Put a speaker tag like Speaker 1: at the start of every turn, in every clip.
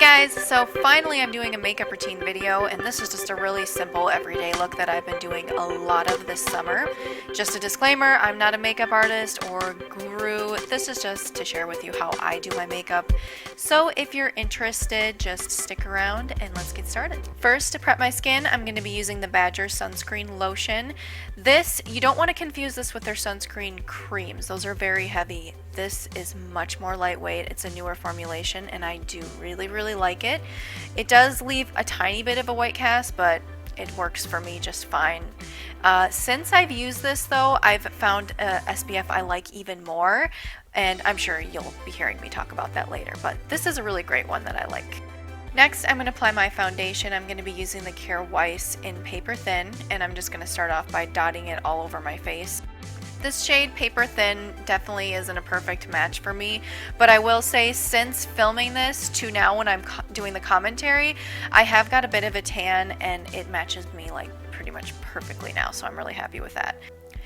Speaker 1: Guys, so finally I'm doing a makeup routine video, and this is just a really simple everyday look that I've been doing a lot of this summer. Just a disclaimer, I'm not a makeup artist or guru. This is just to share with you how I do my makeup. So if you're interested, just stick around and let's get started. First, to prep my skin, I'm going to be using the Badger Sunscreen Lotion. You don't want to confuse this with their sunscreen creams. Those are very heavy. This is much more lightweight. It's a newer formulation and I do really like it. It does leave a tiny bit of a white cast, but it works for me just fine. Since I've used this though, I've found a SPF I like even more, and I'm sure you'll be hearing me talk about that later, but this is a really great one that I like. Next, I'm going to apply my foundation. I'm going to be using the Kjaer Weis in Paper Thin, and I'm just going to start off by dotting it all over my face. This shade, Paper Thin, definitely isn't a perfect match for me, but I will say since filming this to now when I'm doing the commentary, I have got a bit of a tan and it matches me like pretty much perfectly now, so I'm really happy with that.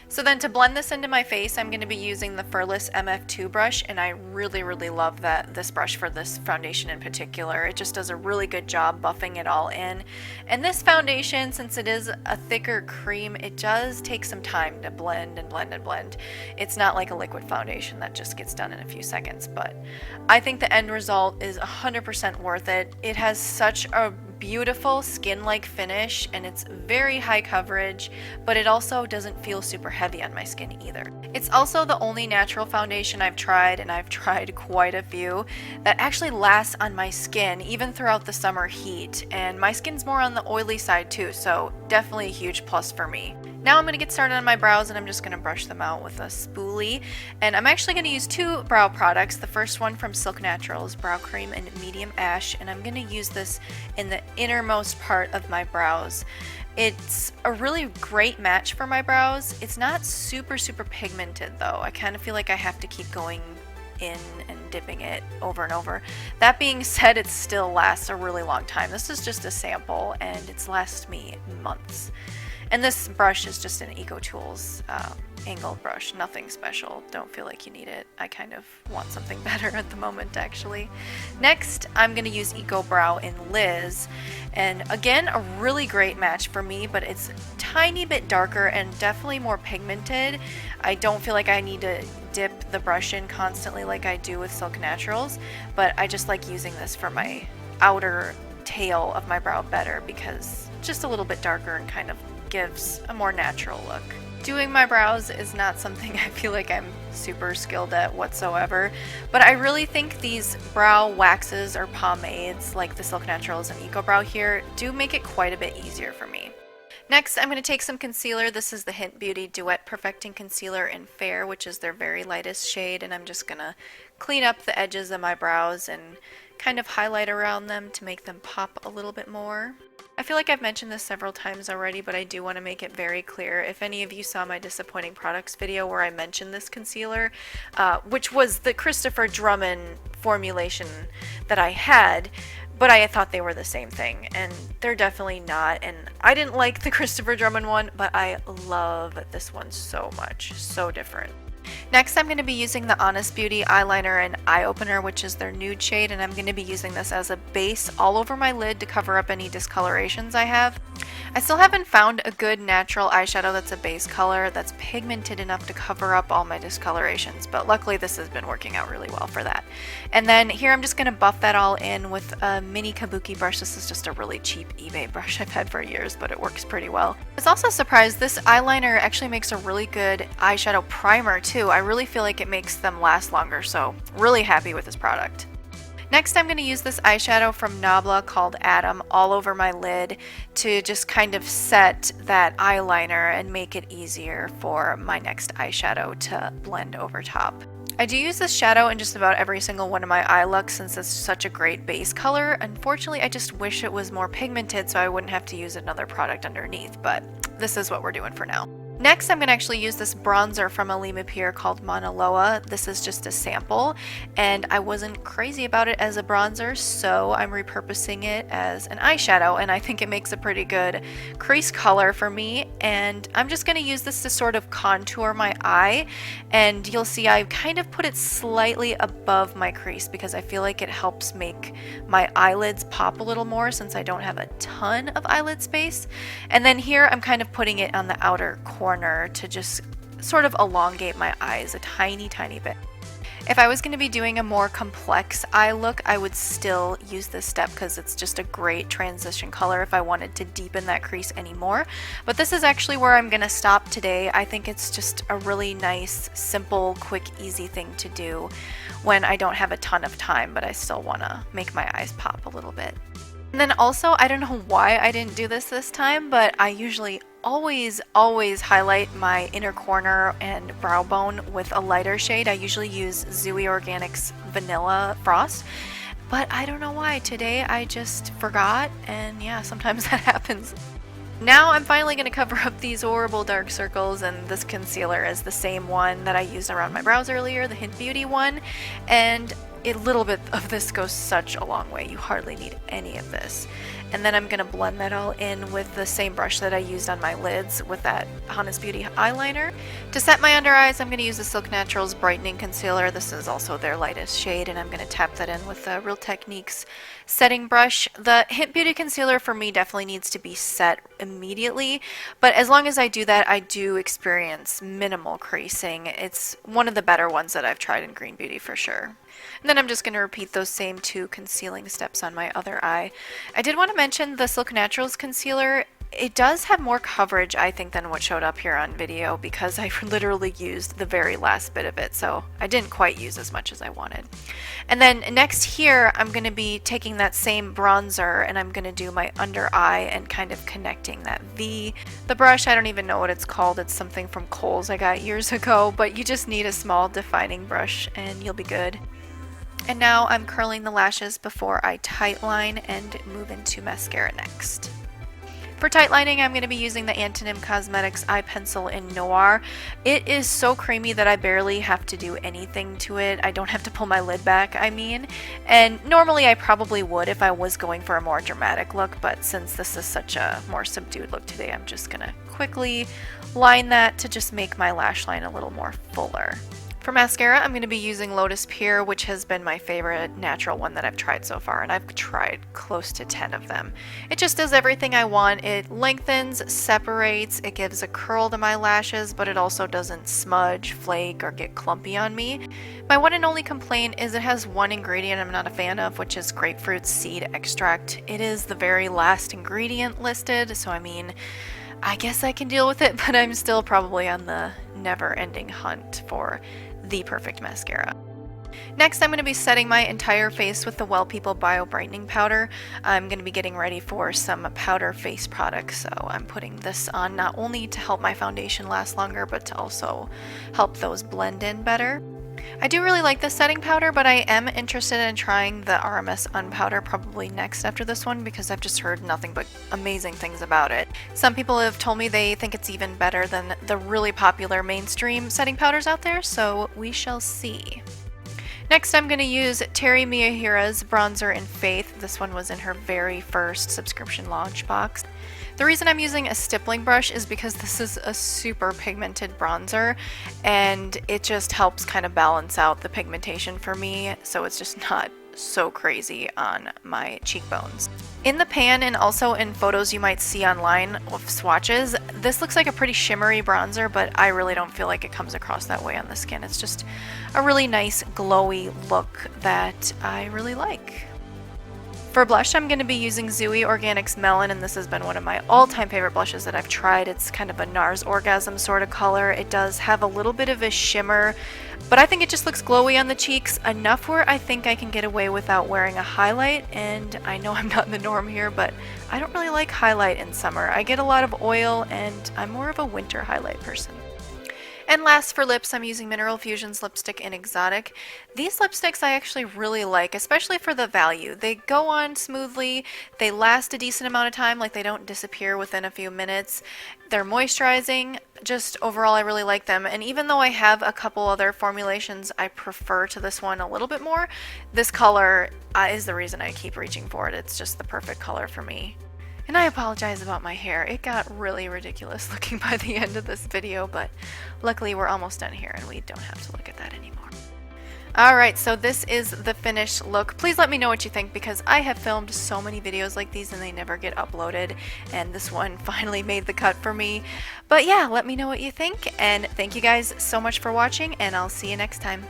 Speaker 1: So then to blend this into my face, I'm going to be using the Furless MF2 brush, and I really love this brush for this foundation in particular. It just does a really good job buffing it all in. And this foundation, since it is a thicker cream, it does take some time to blend and blend and blend. It's not like a liquid foundation that just gets done in a few seconds, but I think the end result is 100% worth it. It has such a beautiful skin-like finish and it's very high coverage, but it also doesn't feel super heavy on my skin either. It's also the only natural foundation I've tried, and I've tried quite a few, that actually lasts on my skin even throughout the summer heat, and my skin's more on the oily side too, so definitely a huge plus for me. Now I'm going to get started on my brows, and I'm just going to brush them out with a spoolie. And I'm actually going to use two brow products. The first one from Silk Naturals, Brow Cream in Medium Ash, and I'm going to use this in the innermost part of my brows. It's a really great match for my brows. It's not super pigmented though. I kind of feel like I have to keep going in and dipping it over and over. That being said, it still lasts a really long time. This is just a sample and it's lasted me months. And this brush is just an EcoTools angled brush, nothing special. Don't feel like you need it. I kind of want something better at the moment actually. Next, I'm going to use Ecobrow in Liz, and again a really great match for me, but it's a tiny bit darker and definitely more pigmented. I don't feel like I need to dip the brush in constantly like I do with Silk Naturals, but I just like using this for my outer tail of my brow better because it's just a little bit darker and kind of gives a more natural look. Doing my brows is not something I feel like I'm super skilled at whatsoever, but I really think these brow waxes or pomades like the Silk Naturals and Ecobrow here do make it quite a bit easier for me. Next, I'm going to take some concealer. This is the Hynt Beauty Duet Perfecting Concealer in Fair, which is their very lightest shade, and I'm just going to clean up the edges of my brows and kind of highlight around them to make them pop a little bit more. I feel like I've mentioned this several times already, but I do want to make it very clear. If any of you saw my disappointing products video where I mentioned this concealer, which was the Christopher Drummond formulation that I had, but I thought they were the same thing, and they're definitely not. And I didn't like the Christopher Drummond one, but I love this one so much. So different. Next, I'm going to be using the Honest Beauty eyeliner and eye opener, which is their nude shade, and I'm going to be using this as a base all over my lid to cover up any discolorations I have. I still haven't found a good natural eyeshadow that's a base color that's pigmented enough to cover up all my discolorations, but luckily this has been working out really well for that. And then here I'm just going to buff that all in with a mini kabuki brush. This is just a really cheap eBay brush I've had for years, but it works pretty well. I was also surprised this eyeliner actually makes a really good eyeshadow primer too. I really feel like it makes them last longer, so really happy with this product. Next, I'm going to use this eyeshadow from Nabla called Atom all over my lid to just kind of set that eyeliner and make it easier for my next eyeshadow to blend over top. I do use this shadow in just about every single one of my eye looks since it's such a great base color. Unfortunately, I just wish it was more pigmented so I wouldn't have to use another product underneath, but this is what we're doing for now. Next, I'm going to actually use this bronzer from Alima called Mauna. This is just a sample, and I wasn't crazy about it as a bronzer, so I'm repurposing it as an eyeshadow, and I think it makes a pretty good crease color for me. And I'm just going to use this to sort of contour my eye, and you'll see I kind of put it slightly above my crease because I feel like it helps make my eyelids pop a little more since I don't have a ton of eyelid space. And then here I'm kind of putting it on the outer corner to just sort of elongate my eyes a tiny bit. If I was going to be doing a more complex eye look, I would still use this step because it's just a great transition color if I wanted to deepen that crease anymore. But this is actually where I'm going to stop today. I think it's just a really nice, simple, quick, easy thing to do when I don't have a ton of time, but I still want to make my eyes pop a little bit. And then also, I don't know why I didn't do this time, but I usually always highlight my inner corner and brow bone with a lighter shade. I usually use Zuii Organics Vanilla Frost, but I don't know why. Today I just forgot, and yeah, sometimes that happens. Now I'm finally going to cover up these horrible dark circles, and this concealer is the same one that I used around my brows earlier, the Hynt Beauty one, and a little bit of this goes such a long way. You hardly need any of this. And then I'm going to blend that all in with the same brush that I used on my lids with that Honest Beauty eyeliner. To set my under eyes, I'm going to use the Silk Naturals Brightening Concealer. This is also their lightest shade, and I'm going to tap that in with the Real Techniques setting brush. The Hynt Beauty concealer for me definitely needs to be set immediately, but as long as I do that, I do experience minimal creasing. It's one of the better ones that I've tried in Green Beauty for sure. And then I'm just going to repeat those same two concealing steps on my other eye. I did want to mention the Silk Naturals concealer. It does have more coverage, I think, than what showed up here on video because I literally used the very last bit of it, so I didn't quite use as much as I wanted. And then next here, I'm going to be taking that same bronzer and I'm going to do my under eye and kind of connecting that V. The brush, I don't even know what it's called. It's something from Kohl's I got years ago, but you just need a small defining brush and you'll be good. And now I'm curling the lashes before I tightline and move into mascara next. For tight lining, I'm going to be using the Antonym Cosmetics Eye Pencil in Noir. It is so creamy that I barely have to do anything to it. I don't have to pull my lid back, I mean. And normally I probably would if I was going for a more dramatic look, but since this is such a more subdued look today, I'm just going to quickly line that to just make my lash line a little more fuller. For mascara, I'm going to be using Lotus, which has been my favorite natural one that I've tried so far, and I've tried close to 10 of them. It just does everything I want. It lengthens, separates, it gives a curl to my lashes, but it also doesn't smudge, flake, or get clumpy on me. My one and only complaint is it has one ingredient I'm not a fan of, which is grapefruit seed extract. It is the very last ingredient listed, so I mean, I guess I can deal with it, but I'm still probably on the never-ending hunt for the perfect mascara. Next, I'm going to be setting my entire face with the Well People Bio Brightening Powder. I'm going to be getting ready for some powder face products, so I'm putting this on not only to help my foundation last longer, but to also help those blend in better. I do really like this setting powder, but I am interested in trying the RMS Unpowder probably next after this one because I've just heard nothing but amazing things about it. Some people have told me they think it's even better than the really popular mainstream setting powders out there, so we shall see. Next, I'm going to use Terry Miyahira's bronzer in Faith. This one was in her very first subscription launch box. The reason I'm using a stippling brush is because this is a super pigmented bronzer and it just helps kind of balance out the pigmentation for me, so it's just not so crazy on my cheekbones. In the pan and also in photos you might see online of swatches, this looks like a pretty shimmery bronzer, but I really don't feel like it comes across that way on the skin. It's just a really nice glowy look that I really like. For blush, I'm going to be using Zuii Organics Melon, and this has been one of my all-time favorite blushes that I've tried. It's kind of a NARS Orgasm sort of color. It does have a little bit of a shimmer, but I think it just looks glowy on the cheeks, enough where I think I can get away without wearing a highlight. And I know I'm not in the norm here, but I don't really like highlight in summer. I get a lot of oil, and I'm more of a winter highlight person. And last for lips, I'm using Mineral Fusion's lipstick in Exotic. These lipsticks I actually really like, especially for the value. They go on smoothly, they last a decent amount of time, like they don't disappear within a few minutes. They're moisturizing, just overall I really like them. And even though I have a couple other formulations I prefer to this one a little bit more, this color is the reason I keep reaching for it. It's just the perfect color for me. And I apologize about my hair. It got really ridiculous looking by the end of this video, but luckily we're almost done here and we don't have to look at that anymore. Alright, so this is the finished look. Please let me know what you think because I have filmed so many videos like these and they never get uploaded, and this one finally made the cut for me. But yeah, let me know what you think, and thank you guys so much for watching, and I'll see you next time.